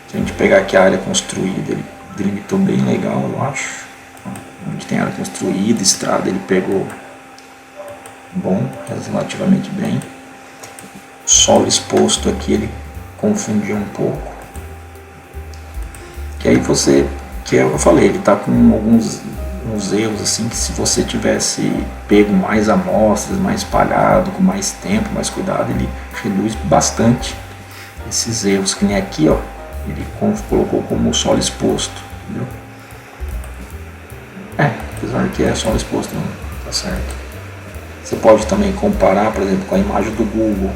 Speaker 1: Se a gente pegar aqui a área construída, ele delimitou bem legal, eu acho. Onde tem área construída, estrada, ele pegou bom, relativamente bem. Solo exposto aqui ele confundiu um pouco. Que aí que é o que eu falei, ele está com uns erros assim, que se você tivesse pego mais amostras, mais espalhado, com mais tempo, mais cuidado, ele reduz bastante esses erros, que nem aqui, ó, ele colocou como solo exposto, entendeu? Apesar que é solo exposto, não, tá certo. Você pode também comparar, por exemplo, com a imagem do Google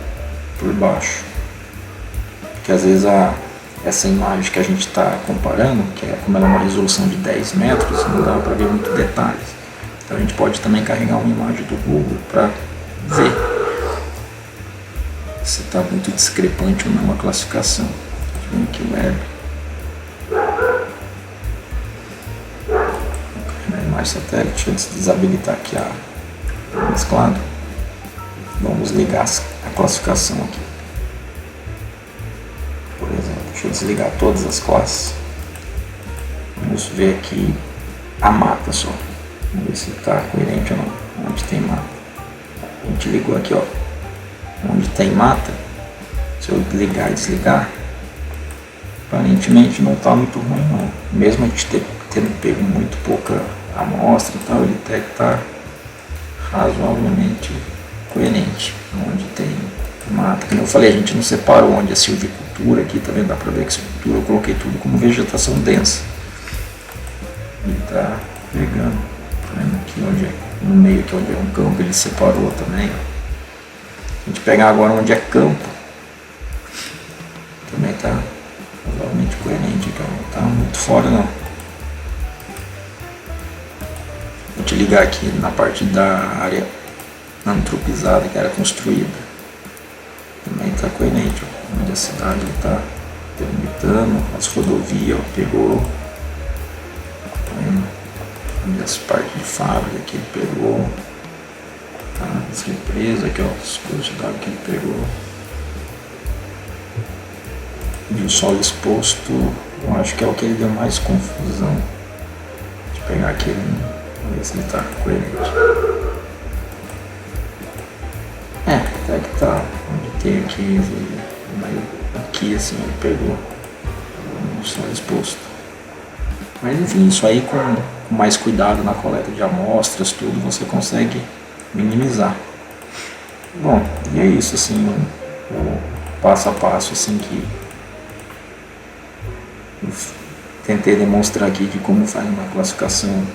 Speaker 1: por baixo, que às vezes essa imagem que a gente está comparando, que é como ela é uma resolução de 10 metros, não dá para ver muito detalhes. Então a gente pode também carregar uma imagem do Google para ver se está muito discrepante ou não a classificação. Deixa eu ver aqui o web. Vou carregar a imagem satélite, deixa eu desabilitar aqui a mesclado. Vamos ligar a classificação aqui. Por exemplo, deixa eu desligar todas as classes. Vamos ver aqui a mata só. Vamos ver se está coerente ou não. Onde tem mata. A gente ligou aqui, ó. Onde tem mata, se eu ligar e desligar, aparentemente não está muito ruim não. Mesmo a gente tendo pego muito pouca amostra e tal, ele até está razoavelmente coerente. Onde tem mata, como eu falei, a gente não separou onde é silvicultura aqui, tá vendo? Dá pra ver que silvicultura eu coloquei tudo como vegetação densa. E tá pegando, tá vendo aqui onde é, no meio aqui onde é um campo, ele separou também. A gente pegar agora onde é campo, também tá razoavelmente coerente, então não tá muito fora não. Vou te ligar aqui na parte da área antropizada, que era construída, também está coerente, ó, onde a cidade está delimitando, as rodovias, ó, pegou, onde as partes de fábrica que ele pegou, tá, as represas aqui, ó, as coisas de água que ele pegou, e o solo exposto, eu acho que é o que ele deu mais confusão. Deixa eu pegar aqui, vamos ver se ele está coerente. Até que tá, onde tem aqui, aqui assim, ele pegou o solo exposto. Mas enfim, isso aí com mais cuidado na coleta de amostras, tudo, você consegue minimizar. Bom, e é isso assim, o passo a passo assim que eu tentei demonstrar aqui de como faz uma classificação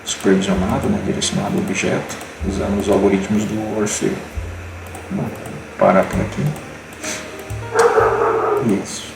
Speaker 1: supervisionada, né, direcionada ao objeto, usando os algoritmos do Orfeu. Vou parar por aqui. Isso.